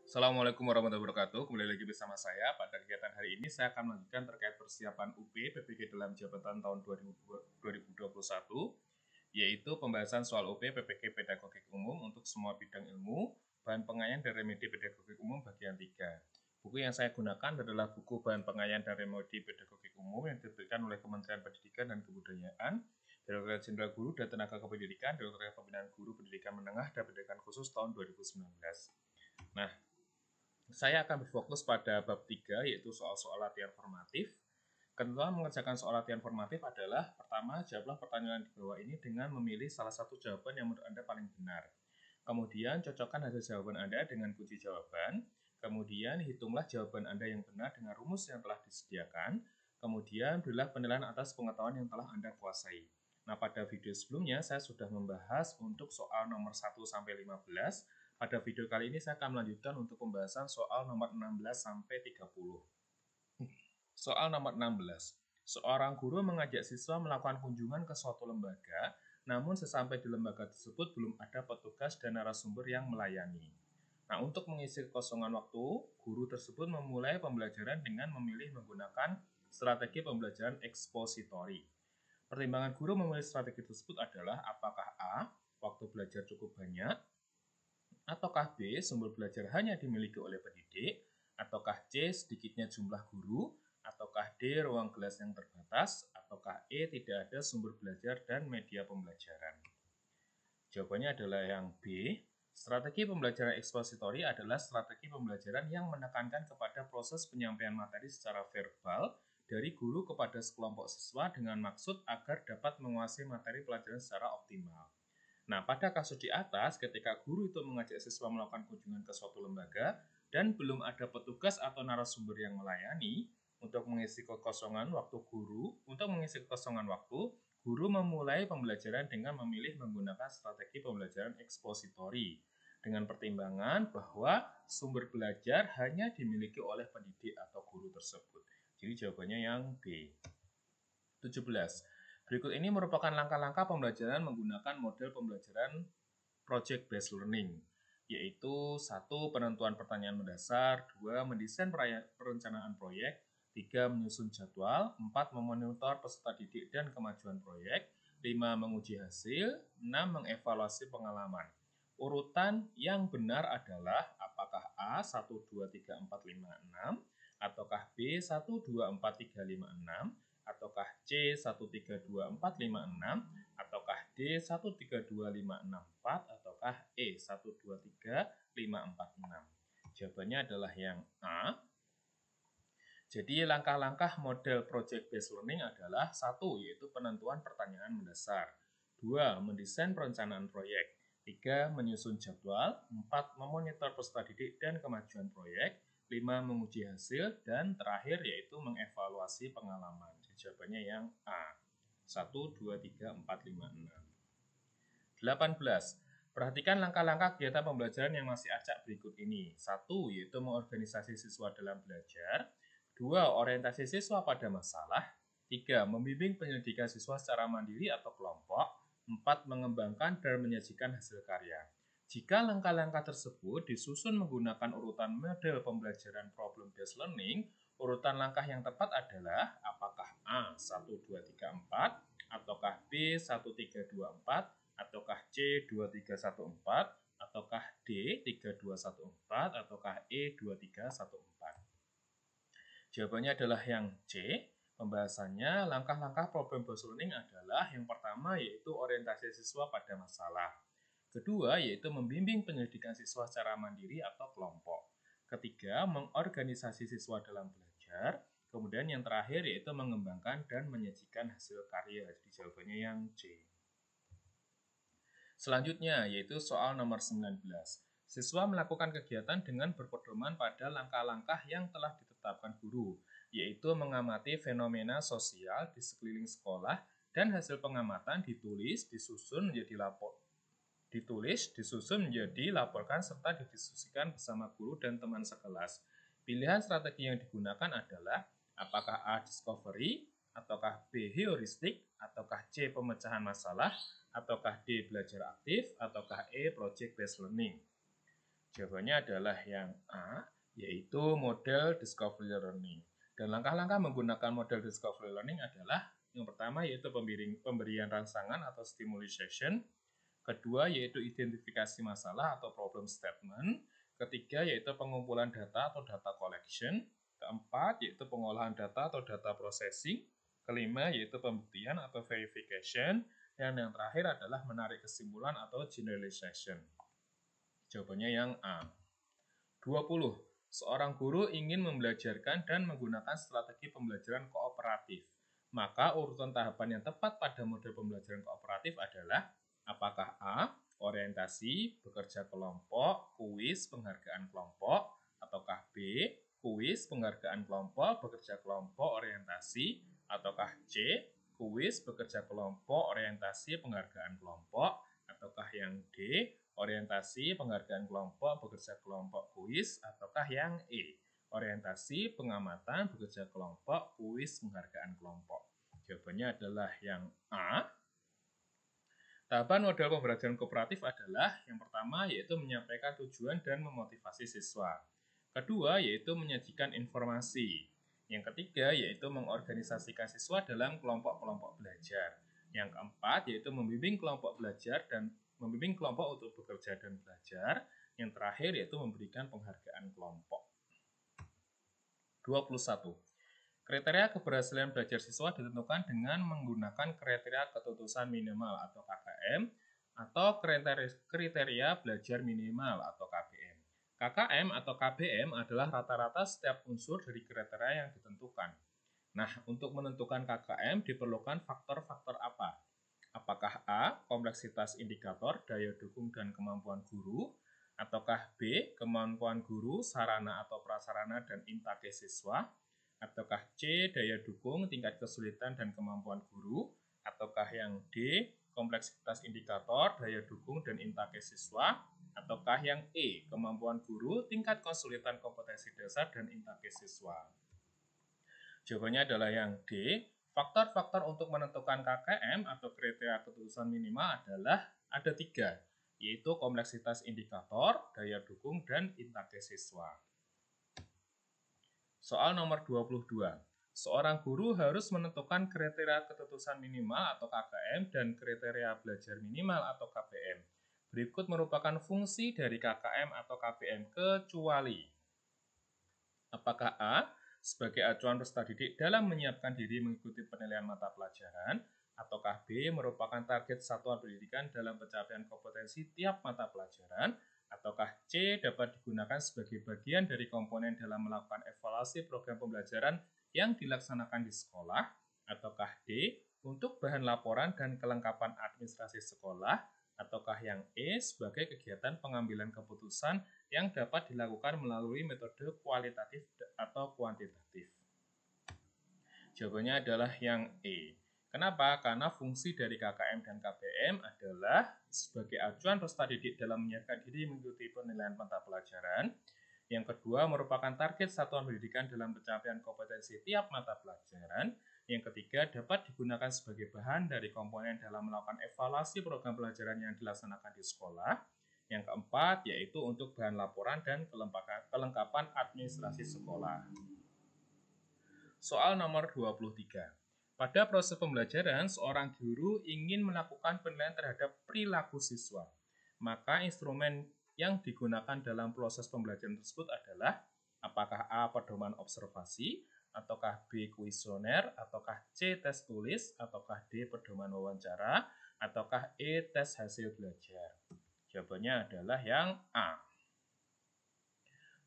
Assalamualaikum warahmatullahi wabarakatuh. Kembali lagi bersama saya. Pada kegiatan hari ini saya akan melanjutkan terkait persiapan UP PPG dalam jabatan tahun 2021, yaitu pembahasan soal UP PPG Pedagogik Umum untuk semua bidang ilmu, bahan pengayaan dan remedi pedagogik umum bagian 3. Buku yang saya gunakan adalah buku bahan pengayaan dan remedi pedagogik umum yang diterbitkan oleh Kementerian Pendidikan dan Kebudayaan, Direktorat Jenderal Guru dan Tenaga Kependidikan, Direktorat Pembinaan Guru Pendidikan Menengah dan Pendidikan Khusus tahun 2019. Nah, saya akan berfokus pada bab 3, yaitu soal-soal latihan formatif. Ketentuan mengerjakan soal latihan formatif adalah, pertama, jawablah pertanyaan di bawah ini dengan memilih salah satu jawaban yang menurut Anda paling benar. Kemudian, cocokkan hasil jawaban Anda dengan kunci jawaban. Kemudian, hitunglah jawaban Anda yang benar dengan rumus yang telah disediakan. Kemudian, berilah penilaian atas pengetahuan yang telah Anda kuasai. Nah, pada video sebelumnya, saya sudah membahas untuk soal nomor 1-15. Pada video kali ini saya akan melanjutkan untuk pembahasan soal nomor 16 sampai 30. Soal nomor 16. Seorang guru mengajak siswa melakukan kunjungan ke suatu lembaga, namun sesampai di lembaga tersebut belum ada petugas dan narasumber yang melayani. Nah, untuk mengisi kekosongan waktu, guru tersebut memulai pembelajaran dengan memilih menggunakan strategi pembelajaran ekspositori. Pertimbangan guru memilih strategi tersebut adalah apakah A, waktu belajar cukup banyak, ataukah B, sumber belajar hanya dimiliki oleh pendidik, ataukah C, sedikitnya jumlah guru, ataukah D, ruang kelas yang terbatas, ataukah E, tidak ada sumber belajar dan media pembelajaran. Jawabannya adalah yang B. Strategi pembelajaran ekspositori adalah strategi pembelajaran yang menekankan kepada proses penyampaian materi secara verbal dari guru kepada sekelompok siswa dengan maksud agar dapat menguasai materi pelajaran secara optimal. Nah, pada kasus di atas, ketika guru itu mengajak siswa melakukan kunjungan ke suatu lembaga dan belum ada petugas atau narasumber yang melayani, untuk mengisi kekosongan waktu guru memulai pembelajaran dengan memilih menggunakan strategi pembelajaran ekspositori dengan pertimbangan bahwa sumber belajar hanya dimiliki oleh pendidik atau guru tersebut. Jadi jawabannya yang B. 17. Berikut ini merupakan langkah-langkah pembelajaran menggunakan model pembelajaran project based learning, yaitu 1. Penentuan pertanyaan mendasar, 2. Mendesain perencanaan proyek, 3. Menyusun jadwal, 4. Memonitor peserta didik dan kemajuan proyek, 5. Menguji hasil, 6. Mengevaluasi pengalaman. Urutan yang benar adalah apakah A 1, 2, 3, 4, 5, 6, ataukah B 1, 2, 4, 3, 5, 6, ataukah C 1, 3, 2, 4, 5, 6, ataukah D 1, 3, 2, 5, 6, 4, ataukah E 1, 2, 3, 5, 4, 6. Jawabannya adalah yang A. Jadi langkah-langkah model project based learning adalah 1. Yaitu penentuan pertanyaan mendasar, 2. Mendesain perencanaan proyek, 3. Menyusun jadwal, 4. Memonitor peserta didik dan kemajuan proyek, 5. Menguji hasil, dan terakhir yaitu mengevaluasi pengalaman. Jadi jawabannya yang A. 1, 2, 3, 4, 5, 6. 18. Perhatikan langkah-langkah kegiatan pembelajaran yang masih acak berikut ini. 1. Yaitu mengorganisasi siswa dalam belajar, 2. Orientasi siswa pada masalah, 3. Membimbing penyelidikan siswa secara mandiri atau kelompok, 4. Mengembangkan dan menyajikan hasil karya. Jika langkah-langkah tersebut disusun menggunakan urutan model pembelajaran problem based learning, urutan langkah yang tepat adalah apakah A 1, 2, 3, 4, ataukah B 1, 3, 2, 4, ataukah C 2, 3, 1, 4, ataukah D 3, 2, 1, 4, ataukah E 2, 3, 1, 4. Jawabannya adalah yang C. Pembahasannya, langkah-langkah problem based learning adalah yang pertama yaitu orientasi siswa pada masalah. Kedua yaitu membimbing penyelidikan siswa secara mandiri atau kelompok. Ketiga, mengorganisasi siswa dalam belajar. Kemudian yang terakhir yaitu mengembangkan dan menyajikan hasil karya. Jadi jawabannya yang C. Selanjutnya yaitu soal nomor 19. Siswa melakukan kegiatan dengan berpedoman pada langkah-langkah yang telah ditetapkan guru, yaitu mengamati fenomena sosial di sekeliling sekolah dan hasil pengamatan disusun, dilaporkan serta didiskusikan bersama guru dan teman sekelas. Pilihan strategi yang digunakan adalah apakah A. Discovery, ataukah B. Heuristik, ataukah C. Pemecahan masalah, ataukah D. Belajar aktif, ataukah E. Project based learning. Jawabannya adalah yang A, yaitu model discovery learning. Dan langkah-langkah menggunakan model discovery learning adalah yang pertama yaitu pemberian rangsangan atau stimulation, kedua yaitu identifikasi masalah atau problem statement, ketiga yaitu pengumpulan data atau data collection, keempat yaitu pengolahan data atau data processing, kelima yaitu pembuktian atau verification, dan yang terakhir adalah menarik kesimpulan atau generalization. Jawabannya yang A. 20. Seorang guru ingin membelajarkan dan menggunakan strategi pembelajaran kooperatif. Maka urutan tahapan yang tepat pada model pembelajaran kooperatif adalah apakah A. Orientasi, bekerja kelompok, kuis, penghargaan kelompok, ataukah B. Kuis, penghargaan kelompok, bekerja kelompok, orientasi, ataukah C. Kuis, bekerja kelompok, orientasi, penghargaan kelompok, ataukah yang D. Orientasi, penghargaan kelompok, bekerja kelompok, kuis, ataukah yang E, orientasi, pengamatan, bekerja kelompok, kuis, penghargaan kelompok. Jawabannya adalah yang A. Tahapan model pembelajaran kooperatif adalah yang pertama yaitu menyampaikan tujuan dan memotivasi siswa. Kedua yaitu menyajikan informasi. Yang ketiga yaitu mengorganisasikan siswa dalam kelompok-kelompok belajar. Yang keempat yaitu membimbing kelompok belajar dan membimbing kelompok untuk bekerja dan belajar. Yang terakhir yaitu memberikan penghargaan kelompok. 21. Kriteria keberhasilan belajar siswa ditentukan dengan menggunakan kriteria ketutusan minimal atau KKM atau kriteria belajar minimal atau KBM. KKM atau KBM adalah rata-rata setiap unsur dari kriteria yang ditentukan. Nah, untuk menentukan KKM diperlukan faktor-faktor apa? Apakah A. Kompleksitas indikator, daya dukung dan kemampuan guru, ataukah B. Kemampuan guru, sarana atau prasarana dan intake siswa, ataukah C. Daya dukung, tingkat kesulitan dan kemampuan guru, ataukah yang D. Kompleksitas indikator, daya dukung dan intake siswa, ataukah yang E. Kemampuan guru, tingkat kesulitan kompetensi dasar dan intake siswa. Jawabannya adalah yang D. Faktor-faktor untuk menentukan KKM atau kriteria ketutusan minimal adalah ada 3, yaitu kompleksitas indikator, daya dukung, dan intake siswa. Soal nomor 22. Seorang guru harus menentukan kriteria ketutusan minimal atau KKM dan kriteria belajar minimal atau KBM. Berikut merupakan fungsi dari KKM atau KBM kecuali apakah A. Sebagai acuan peserta didik dalam menyiapkan diri mengikuti penilaian mata pelajaran, ataukah B. Merupakan target satuan pendidikan dalam pencapaian kompetensi tiap mata pelajaran, ataukah C. Dapat digunakan sebagai bagian dari komponen dalam melakukan evaluasi program pembelajaran yang dilaksanakan di sekolah, ataukah D. Untuk bahan laporan dan kelengkapan administrasi sekolah, ataukah yang E. Sebagai kegiatan pengambilan keputusan yang dapat dilakukan melalui metode kualitatif atau kuantitatif. Jawabannya adalah yang E. Kenapa? Karena fungsi dari KKM dan KBM adalah sebagai acuan peserta didik dalam menyiapkan diri mengikuti penilaian mata pelajaran. Yang kedua, merupakan target satuan pendidikan dalam pencapaian kompetensi tiap mata pelajaran. Yang ketiga, dapat digunakan sebagai bahan dari komponen dalam melakukan evaluasi program pelajaran yang dilaksanakan di sekolah. Yang keempat, yaitu untuk bahan laporan dan kelengkapan administrasi sekolah. Soal nomor 23. Pada proses pembelajaran, seorang guru ingin melakukan penilaian terhadap perilaku siswa. Maka instrumen yang digunakan dalam proses pembelajaran tersebut adalah apakah A. Pedoman observasi, ataukah B. Kuesioner, ataukah C. Tes tulis, ataukah D. Pedoman wawancara, ataukah E. Tes hasil belajar. Jawabannya adalah yang A.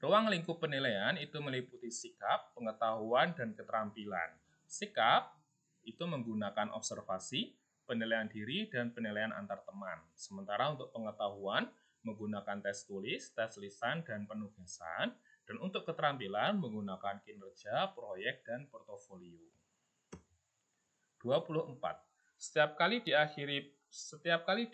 Ruang lingkup penilaian itu meliputi sikap, pengetahuan, dan keterampilan. Sikap itu menggunakan observasi, penilaian diri, dan penilaian antar teman. Sementara untuk pengetahuan menggunakan tes tulis, tes lisan, dan penugasan. Dan untuk keterampilan menggunakan kinerja, proyek, dan portofolio. 24. Setiap kali di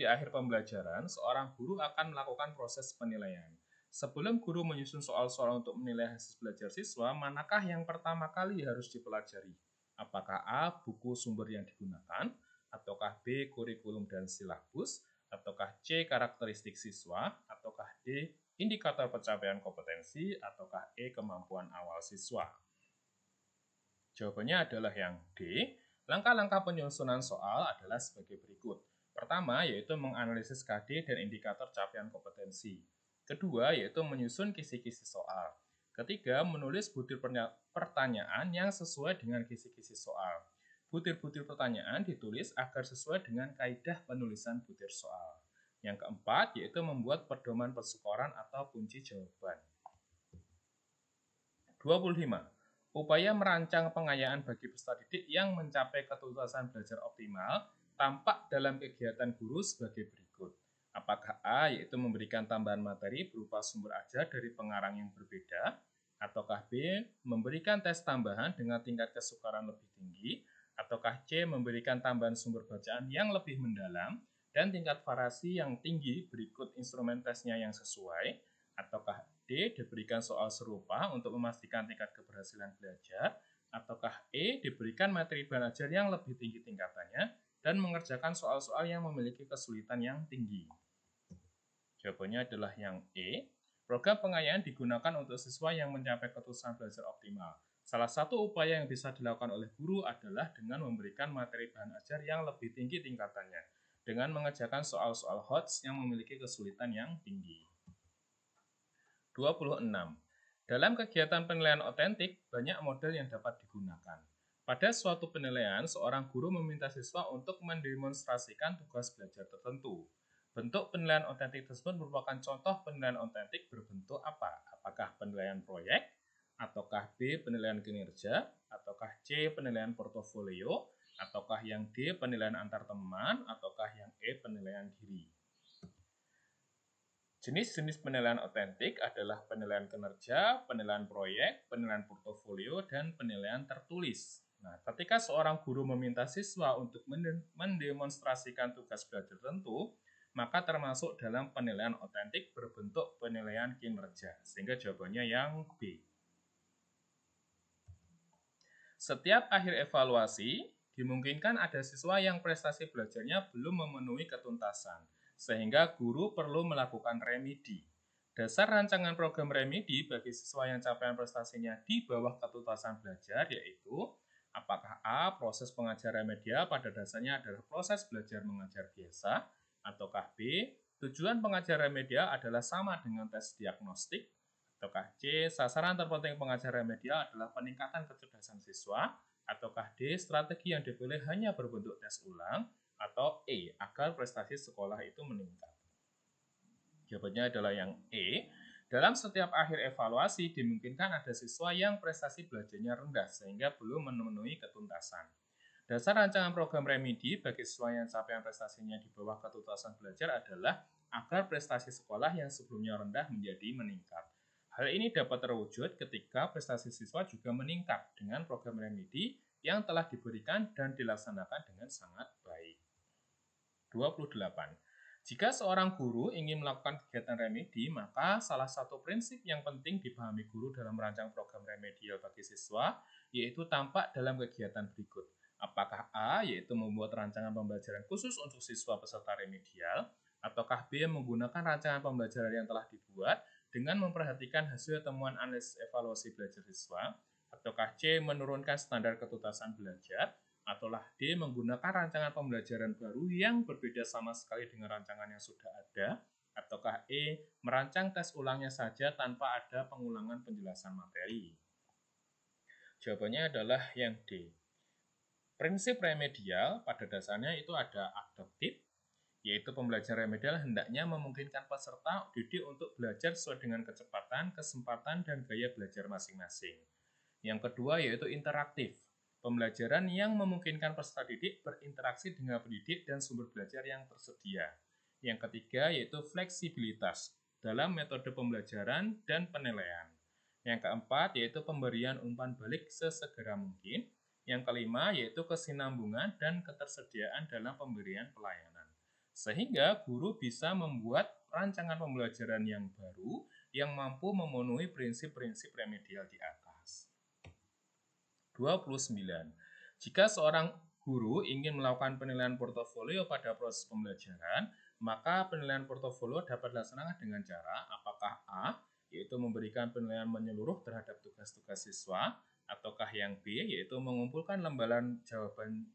akhir pembelajaran, seorang guru akan melakukan proses penilaian. Sebelum guru menyusun soal-soal untuk menilai hasil belajar siswa, manakah yang pertama kali harus dipelajari? Apakah A. Buku sumber yang digunakan, ataukah B. Kurikulum dan silabus, ataukah C. Karakteristik siswa, ataukah D. indikator pencapaian kompetensi, ataukah E, kemampuan awal siswa? Jawabannya adalah yang D. Langkah-langkah penyusunan soal adalah sebagai berikut. Pertama, yaitu menganalisis KD dan indikator capaian kompetensi. Kedua, yaitu menyusun kisi-kisi soal. Ketiga, menulis butir pertanyaan yang sesuai dengan kisi-kisi soal. Butir-butir pertanyaan ditulis agar sesuai dengan kaidah penulisan butir soal. Yang keempat, yaitu membuat pedoman persekoran atau kunci jawaban. 25. Upaya merancang pengayaan bagi peserta didik yang mencapai ketuntasan belajar optimal tampak dalam kegiatan guru sebagai berikut. Apakah A, yaitu memberikan tambahan materi berupa sumber ajar dari pengarang yang berbeda, ataukah B, memberikan tes tambahan dengan tingkat kesukaran lebih tinggi, ataukah C, memberikan tambahan sumber bacaan yang lebih mendalam dan tingkat variasi yang tinggi berikut instrumen tesnya yang sesuai, ataukah D, diberikan soal serupa untuk memastikan tingkat keberhasilan belajar, ataukah E, diberikan materi belajar yang lebih tinggi tingkatannya dan mengerjakan soal-soal yang memiliki kesulitan yang tinggi. Jawabannya adalah yang E. Program pengayaan digunakan untuk siswa yang mencapai ketuntasan belajar optimal. Salah satu upaya yang bisa dilakukan oleh guru adalah dengan memberikan materi bahan ajar yang lebih tinggi tingkatannya, dengan mengerjakan soal-soal HOTS yang memiliki kesulitan yang tinggi. 26. Dalam kegiatan penilaian otentik, banyak model yang dapat digunakan. Pada suatu penilaian, seorang guru meminta siswa untuk mendemonstrasikan tugas belajar tertentu. Bentuk penilaian otentik tersebut merupakan contoh penilaian otentik berbentuk apa? Apakah penilaian proyek, ataukah B, penilaian kinerja, ataukah C, penilaian portofolio, ataukah yang D, penilaian antar teman, ataukah yang E, penilaian diri. Jenis-jenis penilaian otentik adalah penilaian kinerja, penilaian proyek, penilaian portofolio, dan penilaian tertulis. Nah, ketika seorang guru meminta siswa untuk mendemonstrasikan tugas belajar tertentu, maka termasuk dalam penilaian otentik berbentuk penilaian kinerja. Sehingga jawabannya yang B. Setiap akhir evaluasi, dimungkinkan ada siswa yang prestasi belajarnya belum memenuhi ketuntasan, sehingga guru perlu melakukan remedi. Dasar rancangan program remedi bagi siswa yang capaian prestasinya di bawah ketuntasan belajar yaitu apakah A, proses pengajar remedial pada dasarnya adalah proses belajar mengajar biasa, ataukah B, tujuan pengajar remedial adalah sama dengan tes diagnostik, ataukah C, sasaran terpenting pengajar remedial adalah peningkatan kecerdasan siswa, ataukah D, strategi yang dipilih hanya berbentuk tes ulang, atau E, agar prestasi sekolah itu meningkat. Jawabannya adalah yang E. Dalam setiap akhir evaluasi, dimungkinkan ada siswa yang prestasi belajarnya rendah sehingga belum memenuhi ketuntasan. Dasar rancangan program remedi bagi siswa yang capaian prestasinya di bawah ketuntasan belajar adalah agar prestasi sekolah yang sebelumnya rendah menjadi meningkat. Hal ini dapat terwujud ketika prestasi siswa juga meningkat dengan program remedi yang telah diberikan dan dilaksanakan dengan sangat baik. 28. Jika seorang guru ingin melakukan kegiatan remedi, maka salah satu prinsip yang penting dipahami guru dalam merancang program remedial bagi siswa, yaitu tampak dalam kegiatan berikut. Apakah A, yaitu membuat rancangan pembelajaran khusus untuk siswa peserta remedial, ataukah B, menggunakan rancangan pembelajaran yang telah dibuat dengan memperhatikan hasil temuan analisis evaluasi belajar siswa, ataukah C, menurunkan standar ketuntasan belajar, ataulah D, menggunakan rancangan pembelajaran baru yang berbeda sama sekali dengan rancangan yang sudah ada, ataukah E, merancang tes ulangnya saja tanpa ada pengulangan penjelasan materi. Jawabannya adalah yang D. Prinsip remedial pada dasarnya itu ada adaptif, yaitu pembelajaran remedial hendaknya memungkinkan peserta didik untuk belajar sesuai dengan kecepatan, kesempatan, dan gaya belajar masing-masing. Yang kedua yaitu interaktif, pembelajaran yang memungkinkan peserta didik berinteraksi dengan pendidik dan sumber belajar yang tersedia. Yang ketiga yaitu fleksibilitas dalam metode pembelajaran dan penilaian. Yang keempat yaitu pemberian umpan balik sesegera mungkin. Yang kelima yaitu kesinambungan dan ketersediaan dalam pemberian pelayanan. Sehingga guru bisa membuat rancangan pembelajaran yang baru yang mampu memenuhi prinsip-prinsip remedial di atas. 29. Jika seorang guru ingin melakukan penilaian portofolio pada proses pembelajaran, Maka penilaian portofolio dapat dilaksanakan dengan cara apakah A, yaitu memberikan penilaian menyeluruh terhadap tugas-tugas siswa, ataukah yang B, yaitu mengumpulkan lembaran jawaban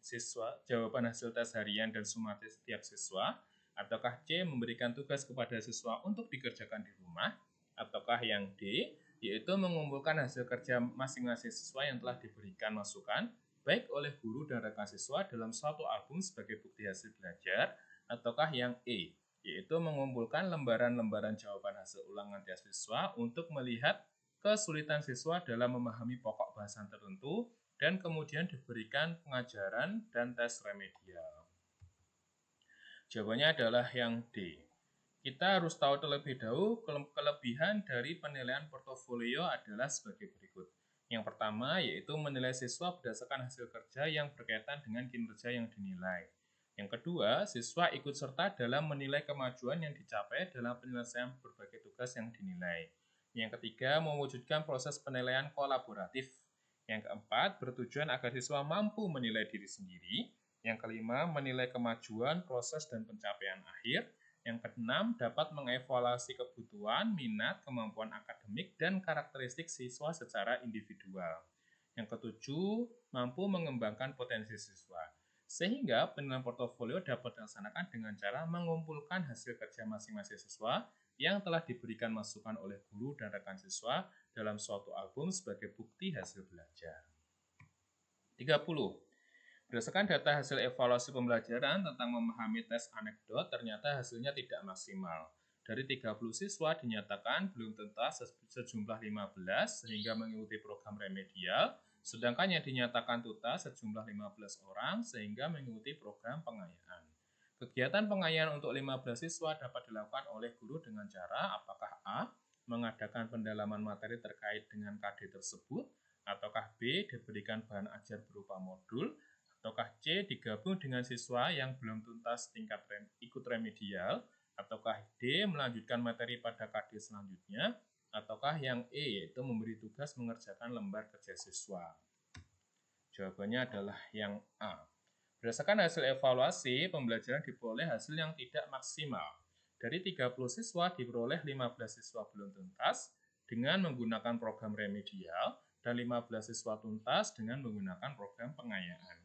hasil tes harian dan sumatif setiap siswa, ataukah C, memberikan tugas kepada siswa untuk dikerjakan di rumah, ataukah yang D, yaitu mengumpulkan hasil kerja masing-masing siswa yang telah diberikan masukan, baik oleh guru dan rekan siswa dalam suatu album sebagai bukti hasil belajar, ataukah yang E, yaitu mengumpulkan lembaran-lembaran jawaban hasil ulangan tes siswa untuk melihat kesulitan siswa dalam memahami pokok bahasan tertentu dan kemudian diberikan pengajaran dan tes remedial. Jawabannya adalah yang D. Kita harus tahu terlebih dahulu kelebihan dari penilaian portofolio adalah sebagai berikut. Yang pertama yaitu menilai siswa berdasarkan hasil kerja yang berkaitan dengan kinerja yang dinilai. Yang kedua, siswa ikut serta dalam menilai kemajuan yang dicapai dalam penyelesaian berbagai tugas yang dinilai. Yang ketiga, mewujudkan proses penilaian kolaboratif. Yang keempat, bertujuan agar siswa mampu menilai diri sendiri. Yang kelima, menilai kemajuan, proses, dan pencapaian akhir. Yang keenam, dapat mengevaluasi kebutuhan, minat, kemampuan akademik, dan karakteristik siswa secara individual. Yang ketujuh, mampu mengembangkan potensi siswa. Sehingga penilaian portofolio dapat dilaksanakan dengan cara mengumpulkan hasil kerja masing-masing siswa yang telah diberikan masukan oleh guru dan rekan siswa dalam suatu album sebagai bukti hasil belajar. 30. Berdasarkan data hasil evaluasi pembelajaran tentang memahami tes anekdot, ternyata hasilnya tidak maksimal. Dari 30 siswa dinyatakan belum tuntas sejumlah 15 sehingga mengikuti program remedial, sedangkan yang dinyatakan tuntas sejumlah 15 orang sehingga mengikuti program pengayaan. Kegiatan pengayaan untuk 15 siswa dapat dilakukan oleh guru dengan cara apakah A, mengadakan pendalaman materi terkait dengan KD tersebut, ataukah B, diberikan bahan ajar berupa modul, ataukah C, digabung dengan siswa yang belum tuntas tingkat ikut remedial, ataukah D, melanjutkan materi pada KD selanjutnya, ataukah yang E, yaitu memberi tugas mengerjakan lembar kerja siswa. Jawabannya adalah yang A. Berdasarkan hasil evaluasi, pembelajaran diperoleh hasil yang tidak maksimal. Dari 30 siswa diperoleh 15 siswa belum tuntas dengan menggunakan program remedial dan 15 siswa tuntas dengan menggunakan program pengayaan.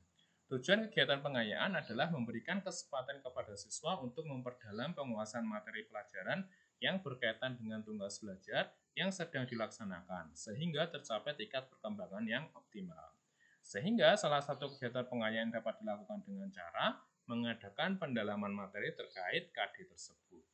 Tujuan kegiatan pengayaan adalah memberikan kesempatan kepada siswa untuk memperdalam penguasaan materi pelajaran yang berkaitan dengan tugas belajar yang sedang dilaksanakan, sehingga tercapai tingkat perkembangan yang optimal. Sehingga salah satu kegiatan pengayaan dapat dilakukan dengan cara mengadakan pendalaman materi terkait KD tersebut.